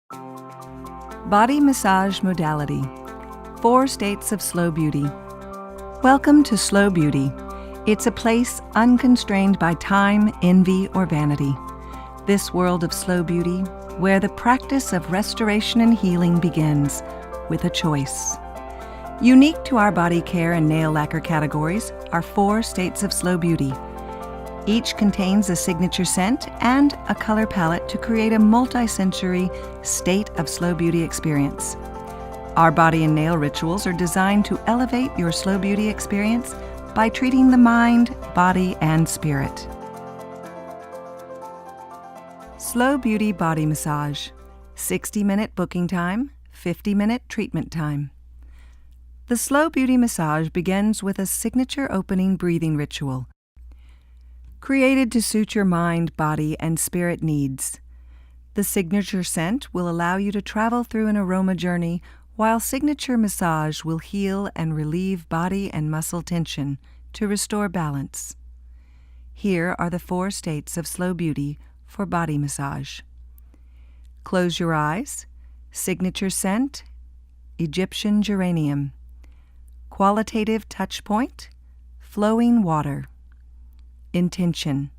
Body massage modality. 4 states of slow beauty. Welcome to Slow Beauty. It's a place unconstrained by time, envy, or vanity. This world of slow beauty, where the practice of restoration and healing begins with a choice. Unique to our body care and nail lacquer categories are 4 states of slow beauty. Each contains a signature scent and a color palette to create a multi-sensory state of slow beauty experience. Our body and nail rituals are designed to elevate your slow beauty experience by treating the mind, body, and spirit. Slow Beauty Body Massage. 60-minute booking time, 50-minute treatment time. The Slow Beauty Massage begins with a signature opening breathing ritual, created to suit your mind, body, and spirit needs. The signature scent will allow you to travel through an aroma journey, while signature massage will heal and relieve body and muscle tension to restore balance. Here are the 4 states of slow beauty for body massage. Close your eyes. Signature scent, Egyptian geranium. Qualitative touch point, flowing water. Intention.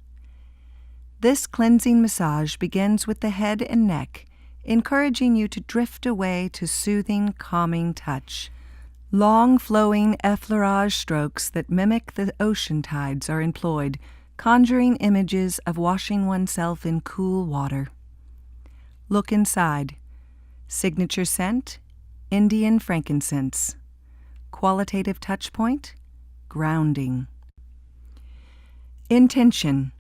This cleansing massage begins with the head and neck, encouraging you to drift away to soothing, calming touch. Long flowing effleurage strokes that mimic the ocean tides are employed, conjuring images of washing oneself in cool water. Look inside. Signature scent, Indian frankincense. Qualitative touch point, grounding. Intention.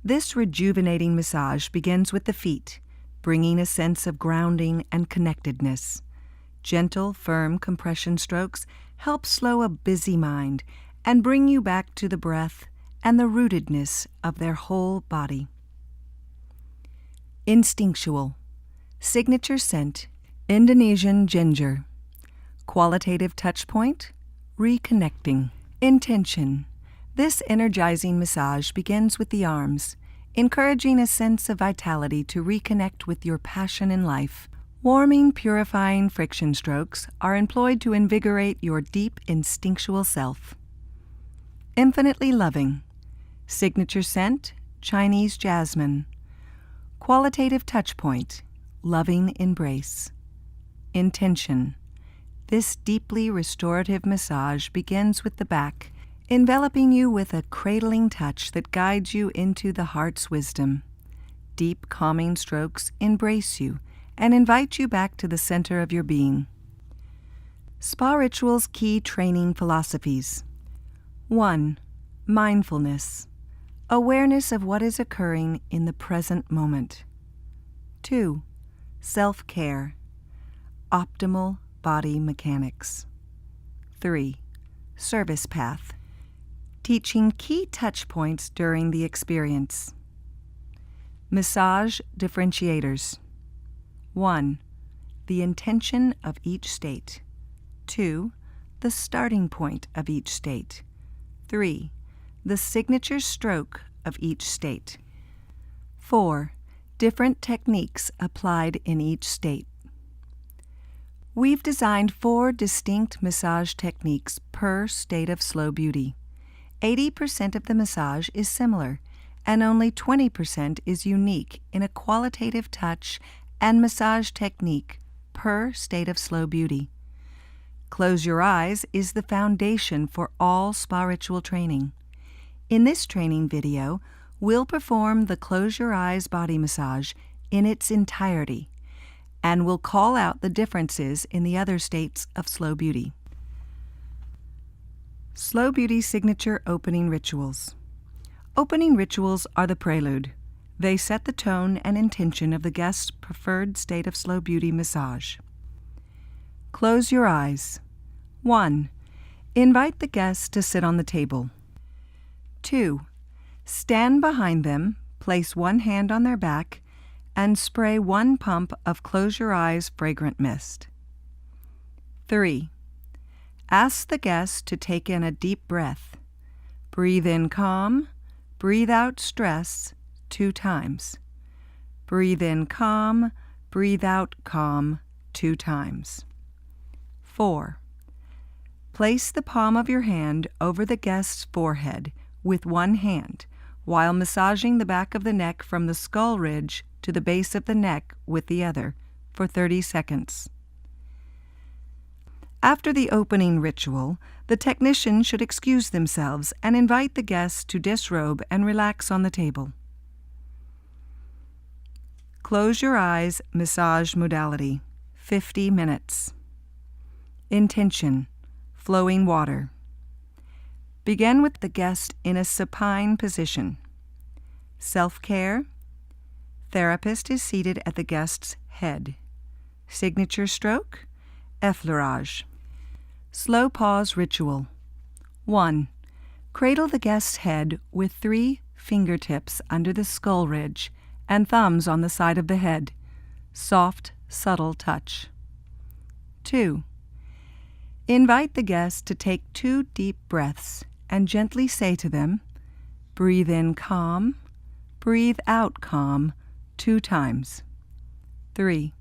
This rejuvenating massage begins with the feet, bringing a sense of grounding and connectedness. Gentle, firm compression strokes help slow a busy mind and bring you back to the breath and the rootedness of their whole body. Instinctual. Signature scent, Indonesian ginger. Qualitative touch point, reconnecting. Intention. This energizing massage begins with the arms, encouraging a sense of vitality to reconnect with your passion in life. Warming, purifying friction strokes are employed to invigorate your deep instinctual self. Infinitely loving. Signature scent, Chinese jasmine. Qualitative touch point, loving embrace. Intention. This deeply restorative massage begins with the back, enveloping you with a cradling touch that guides you into the heart's wisdom. Deep, calming strokes embrace you and invite you back to the center of your being. Spa Ritual's key training philosophies. 1. Mindfulness. Awareness of what is occurring in the present moment. 2. Self-care. Optimal body mechanics. 3. Service path. Teaching key touch points during the experience. Massage differentiators. 1. The intention of each state. 2. The starting point of each state. 3. The signature stroke of each state. 4. Different techniques applied in each state. We've designed 4 distinct massage techniques per state of slow beauty. 80% of the massage is similar, and only 20% is unique in a qualitative touch and massage technique per state of slow beauty. Close Your Eyes is the foundation for all spa ritual training. In this training video, we'll perform the Close Your Eyes body massage in its entirety, and we'll call out the differences in the other states of slow beauty. Slow Beauty Signature Opening Rituals. Opening rituals are the prelude. They set the tone and intention of the guest's preferred state of slow beauty massage. Close your eyes. 1. Invite the guest to sit on the table. 2. Stand behind them, place one hand on their back, and spray 1 pump of Close Your Eyes fragrant mist. 3. Ask the guest to take in a deep breath. Breathe in calm, breathe out stress 2 times. Breathe in calm, Breathe out calm 2 times. 4. Place the palm of your hand over the guest's forehead with one hand while massaging the back of the neck from the skull ridge to the base of the neck with the other for 30 seconds. After the opening ritual, the technician should excuse themselves and invite the guests to disrobe and relax on the table. Close your eyes massage modality, 50 minutes. Intention, flowing water. Begin with the guest in a supine position. Self-care. Therapist is seated at the guest's head. Signature stroke, effleurage. Slow pause ritual. 1. Cradle the guest's head with 3 fingertips under the skull ridge and thumbs on the side of the head. Soft, subtle touch. 2. Invite the guest to take 2 deep breaths and gently say to them, breathe in calm, breathe out calm 2 times. 3.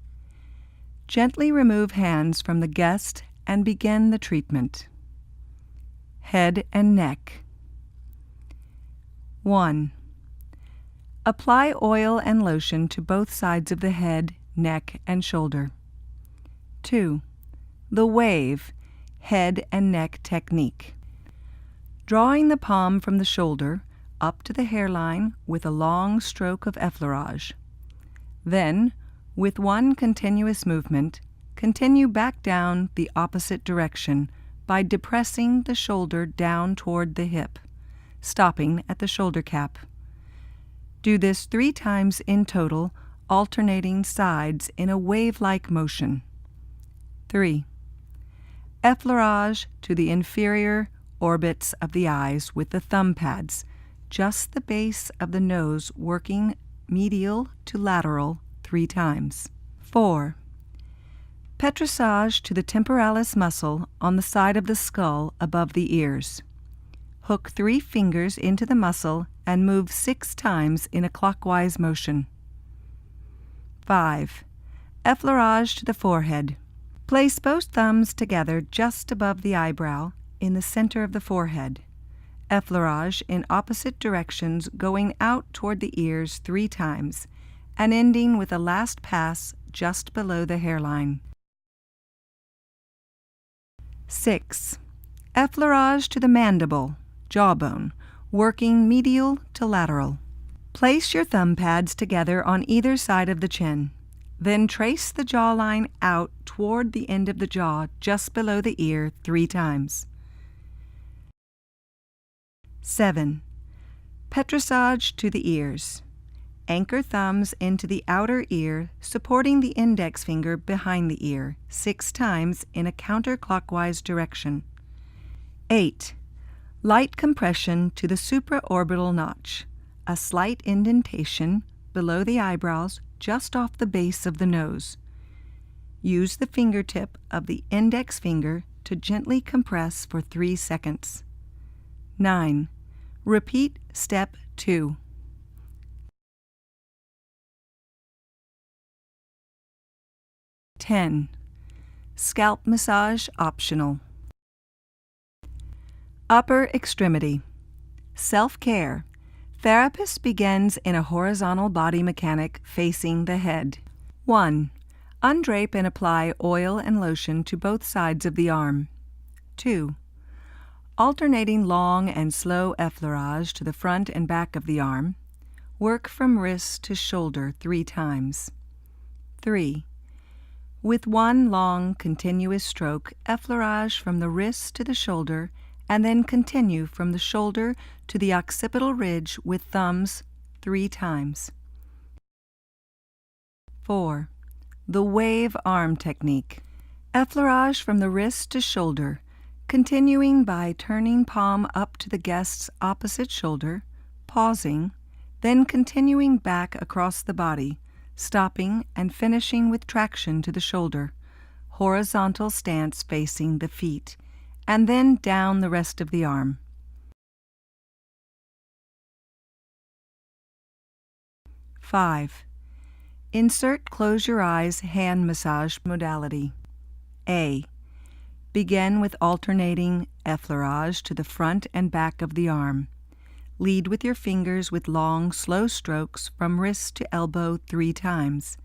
Gently remove hands from the guest and begin the treatment. Head and neck. 1. Apply oil and lotion to both sides of the head, neck, and shoulder. 2. The wave, head and neck technique. Drawing the palm from the shoulder up to the hairline with a long stroke of effleurage. Then, with one continuous movement, continue back down the opposite direction by depressing the shoulder down toward the hip, stopping at the shoulder cap. Do this 3 times in total, alternating sides in a wave-like motion. 3. Effleurage to the inferior orbits of the eyes with the thumb pads, just the base of the nose working medial to lateral 3 times. 4. Petrissage to the temporalis muscle on the side of the skull above the ears. Hook 3 fingers into the muscle and move 6 times in a clockwise motion. 5. Effleurage to the forehead. Place both thumbs together just above the eyebrow in the center of the forehead. Effleurage in opposite directions going out toward the ears 3 times and ending with a last pass just below the hairline. 6. Effleurage to the mandible, jawbone, working medial to lateral. Place your thumb pads together on either side of the chin. Then trace the jawline out toward the end of the jaw just below the ear 3 times. 7. Petrissage to the ears. Anchor thumbs into the outer ear, supporting the index finger behind the ear 6 times in a counterclockwise direction. 8. Light compression to the supraorbital notch, a slight indentation below the eyebrows just off the base of the nose. Use the fingertip of the index finger to gently compress for 3 seconds. 9. Repeat step 2. 10. Scalp massage optional. Upper extremity. Self-care. Therapist begins in a horizontal body mechanic facing the head. 1. Undrape and apply oil and lotion to both sides of the arm. 2. Alternating long and slow effleurage to the front and back of the arm. Work from wrist to shoulder 3 times. 3. With one long continuous stroke, effleurage from the wrist to the shoulder and then continue from the shoulder to the occipital ridge with thumbs 3 times. 4. The wave arm technique. Effleurage from the wrist to shoulder, continuing by turning palm up to the guest's opposite shoulder, pausing, then continuing back across the body, stopping and finishing with traction to the shoulder, horizontal stance facing the feet, and then down the rest of the arm. 5. Insert Close Your Eyes hand massage modality. A. Begin with alternating effleurage to the front and back of the arm. Lead with your fingers with long, slow strokes from wrist to elbow 3 times.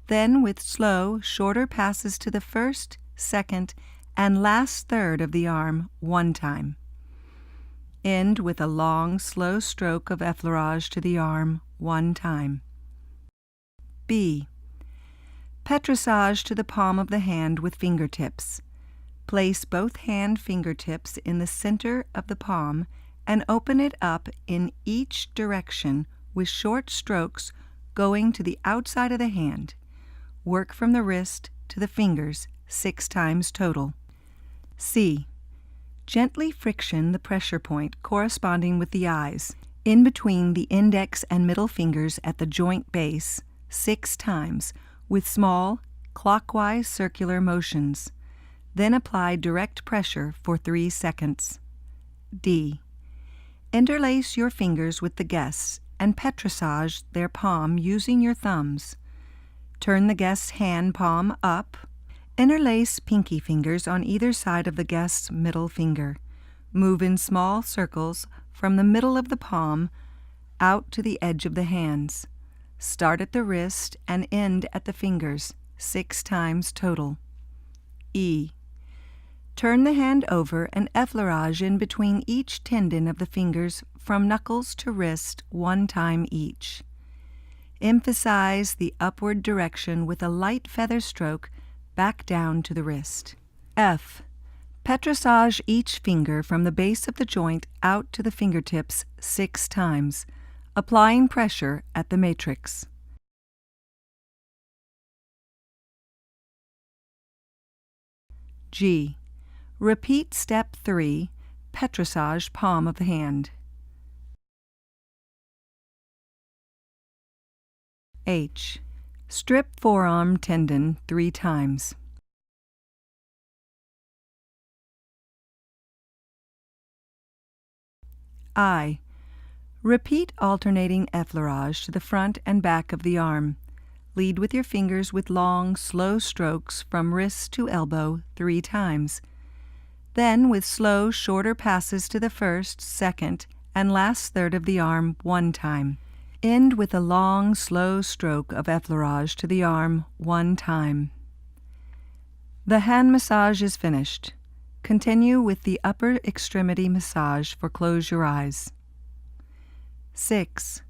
Then with slow, shorter passes to the first, second, and last third of the arm 1 time. End with a long, slow stroke of effleurage to the arm 1 time. B. Petrissage to the palm of the hand with fingertips. Place both hand fingertips in the center of the palm and open it up in each direction with short strokes going to the outside of the hand. Work from the wrist to the fingers 6 times total. C. Gently friction the pressure point corresponding with the eyes in between the index and middle fingers at the joint base 6 times with small, clockwise circular motions. Then apply direct pressure for 3 seconds. D. Interlace your fingers with the guests and petrissage their palm using your thumbs. Turn the guest's hand palm up. Interlace pinky fingers on either side of the guest's middle finger. Move in small circles from the middle of the palm out to the edge of the hands. Start at the wrist and end at the fingers 6 times total. E. Turn the hand over and effleurage in between each tendon of the fingers from knuckles to wrist 1 time each. Emphasize the upward direction with a light feather stroke back down to the wrist. F. Petrissage each finger from the base of the joint out to the fingertips 6 times, applying pressure at the matrix. G. Repeat step 3, petrissage palm of the hand. H. Strip forearm tendon 3 times. I. Repeat alternating effleurage to the front and back of the arm. Lead with your fingers with long, slow strokes from wrist to elbow 3 times. Then with slow, shorter passes to the first, second, and last third of the arm 1 time. End with a long, slow stroke of effleurage to the arm 1 time. The hand massage is finished. Continue with the upper extremity massage for Close Your Eyes. 6.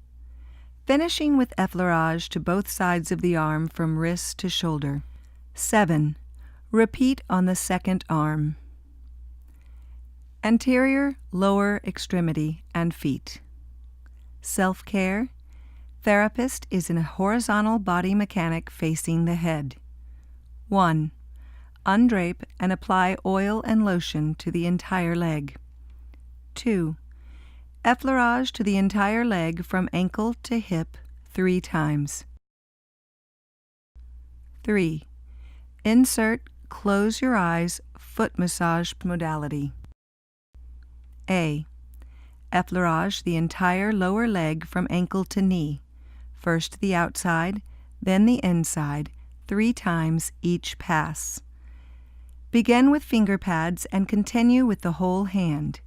Finishing with effleurage to both sides of the arm from wrist to shoulder. 7. Repeat on the second arm. Anterior, lower extremity and feet. Self-care. Therapist is in a horizontal body mechanic facing the head. 1. Undrape and apply oil and lotion to the entire leg. 2. Effleurage to the entire leg from ankle to hip 3 times. 3. Insert Close Your Eyes foot massage modality. A. Effleurage the entire lower leg from ankle to knee, first the outside, then the inside, 3 times each pass. Begin with finger pads and continue with the whole hand.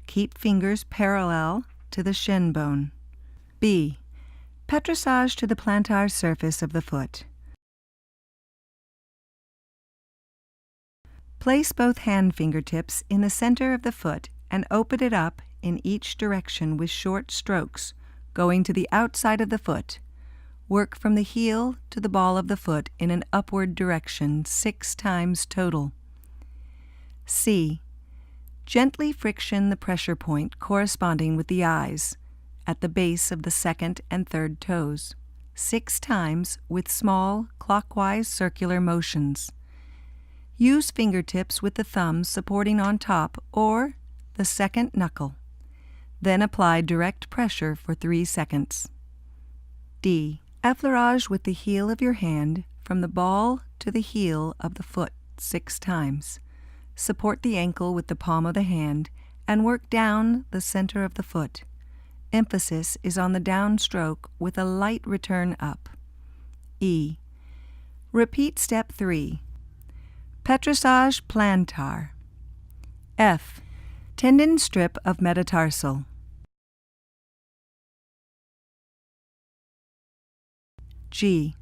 Keep fingers parallel to the shin bone. B. Petrissage to the plantar surface of the foot. Place both hand fingertips in the center of the foot and open it up in each direction with short strokes, going to the outside of the foot. Work from the heel to the ball of the foot in an upward direction 6 times total. C. Gently friction the pressure point corresponding with the eyes at the base of the second and third toes 6 times with small clockwise circular motions. Use fingertips with the thumbs supporting on top or the second knuckle. Then apply direct pressure for 3 seconds. D. Effleurage with the heel of your hand from the ball to the heel of the foot 6 times. Support the ankle with the palm of the hand and work down the center of the foot. Emphasis is on the downstroke with a light return up. E. Repeat step 3. Petrissage plantar. F. Tendon strip of metatarsal. G.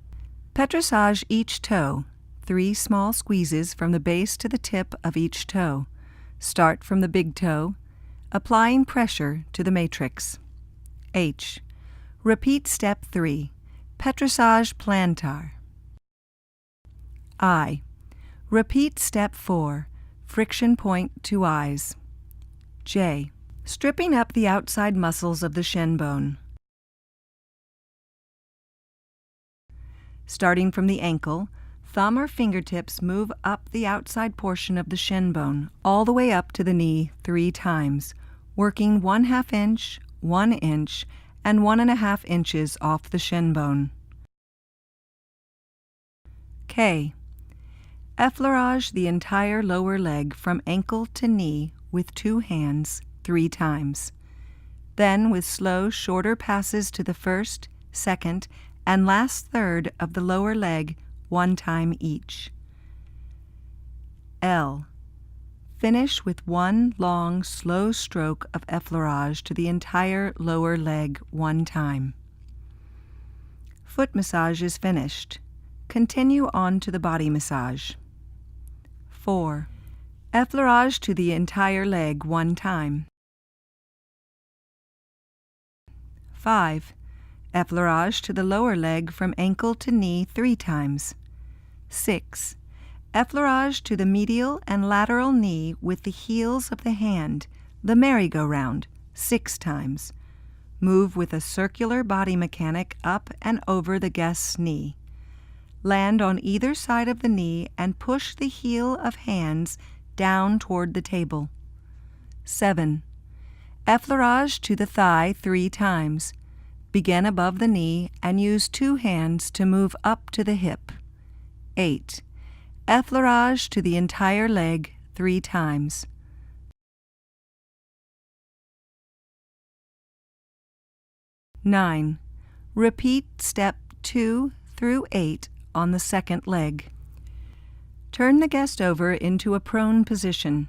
Petrissage each toe. 3 small squeezes from the base to the tip of each toe. Start from the big toe, applying pressure to the matrix. H. Repeat step 3. Petrissage plantar. I. Repeat step 4. Friction point to eyes. J. Stripping up the outside muscles of the shin bone. Starting from the ankle, thumb or fingertips move up the outside portion of the shin bone, all the way up to the knee 3 times, working 1/2 inch, 1 inch, and 1.5 inches off the shin bone. K. Effleurage the entire lower leg from ankle to knee with 2 hands 3 times. Then, with slow, shorter passes to the first, second, and last third of the lower leg 1 time each. L. Finish with 1 long, slow stroke of effleurage to the entire lower leg 1 time. Foot massage is finished. Continue on to the body massage. 4. Effleurage to the entire leg 1 time. 5. Effleurage to the lower leg from ankle to knee 3 times. 6. Effleurage to the medial and lateral knee with the heels of the hand, the merry-go-round, 6 times. Move with a circular body mechanic up and over the guest's knee. Land on either side of the knee and push the heel of hands down toward the table. 7. Effleurage to the thigh 3 times. Begin above the knee and use 2 hands to move up to the hip. 8. Effleurage to the entire leg 3 times. 9. Repeat step 2 through 8 on the second leg. Turn the guest over into a prone position.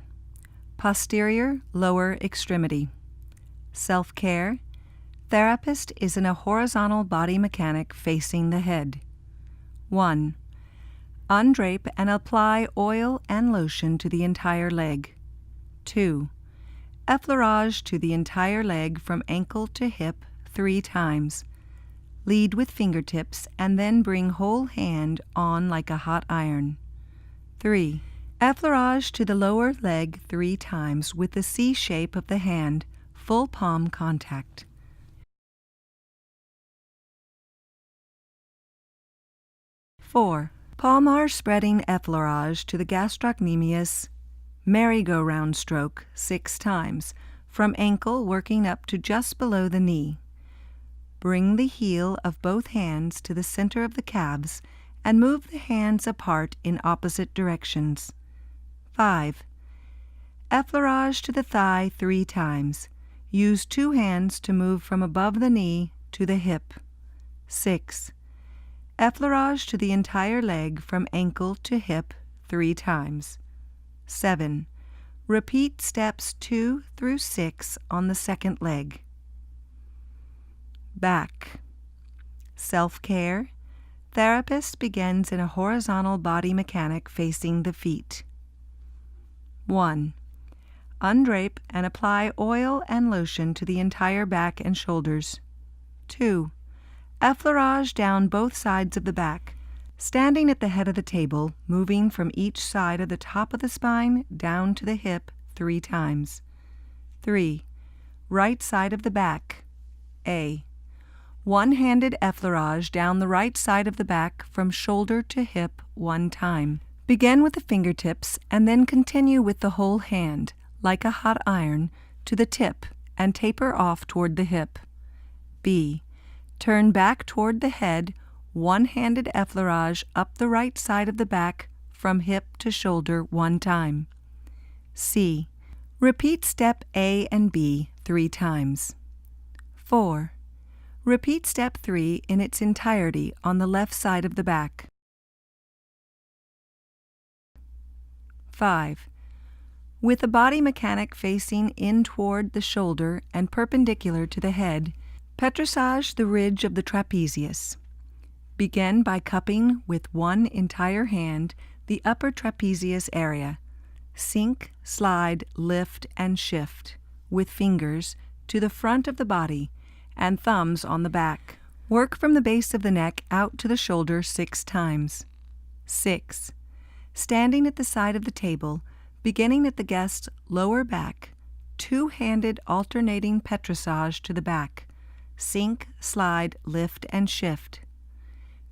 Posterior lower extremity. Self-care. Therapist is in a horizontal body mechanic facing the head. 1. Undrape and apply oil and lotion to the entire leg. 2. Effleurage to the entire leg from ankle to hip 3 times. Lead with fingertips and then bring whole hand on like a hot iron. 3. Effleurage to the lower leg 3 times with the C shape of the hand, full palm contact. 4. Palmar spreading effleurage to the gastrocnemius merry-go-round stroke 6 times, from ankle working up to just below the knee. Bring the heel of both hands to the center of the calves and move the hands apart in opposite directions. 5. Effleurage to the thigh 3 times. Use 2 hands to move from above the knee to the hip. 6. Effleurage to the entire leg from ankle to hip 3 times. 7. Repeat steps 2 through 6 on the second leg. Back. Self-care. Therapist begins in a horizontal body mechanic facing the feet. 1. Undrape and apply oil and lotion to the entire back and shoulders. 2. Effleurage down both sides of the back, standing at the head of the table, moving from each side of the top of the spine down to the hip 3 times. 3. Right side of the back. A. One-handed effleurage down the right side of the back from shoulder to hip 1 time. Begin with the fingertips and then continue with the whole hand, like a hot iron, to the tip and taper off toward the hip. B. Turn back toward the head, one-handed effleurage up the right side of the back from hip to shoulder 1 time. C. Repeat step A and B 3 times. 4. Repeat step 3 in its entirety on the left side of the back. 5. With the body mechanic facing in toward the shoulder and perpendicular to the head, petrissage the ridge of the trapezius. Begin by cupping with one entire hand the upper trapezius area. Sink, slide, lift, and shift with fingers to the front of the body and thumbs on the back. Work from the base of the neck out to the shoulder 6 times. 6. Standing at the side of the table, beginning at the guest's lower back, two-handed alternating petrissage to the back. Sink, slide, lift, and shift.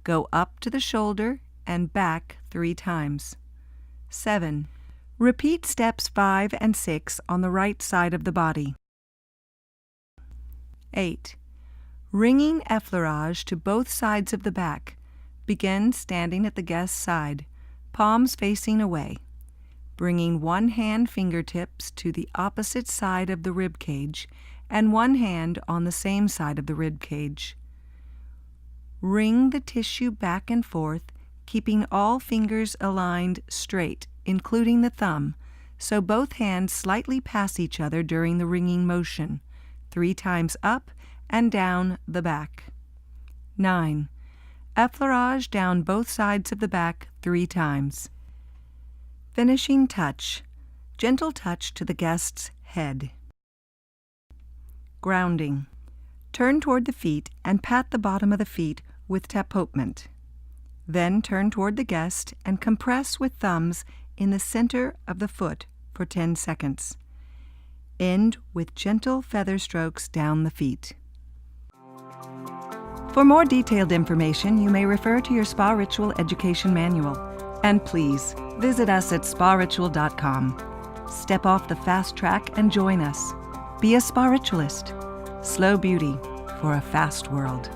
Go up to the shoulder and back 3 times. 7. Repeat steps 5 and 6 on the right side of the body. 8. Ringing effleurage to both sides of the back. Begin standing at the guest's side, palms facing away, bringing one hand fingertips to the opposite side of the rib cage and one hand on the same side of the rib cage. Ring the tissue back and forth, keeping all fingers aligned straight, including the thumb, so both hands slightly pass each other during the ringing motion, 3 times up and down the back. 9. Effleurage down both sides of the back 3 times. Finishing touch. Gentle touch to the guest's head. Grounding. Turn toward the feet and pat the bottom of the feet with tapotement. Then turn toward the guest and compress with thumbs in the center of the foot for 10 seconds. End with gentle feather strokes down the feet. For more detailed information, you may refer to your Spa Ritual Education Manual. And please, visit us at sparitual.com. Step off the fast track and join us. Be a spa ritualist. Slow beauty for a fast world.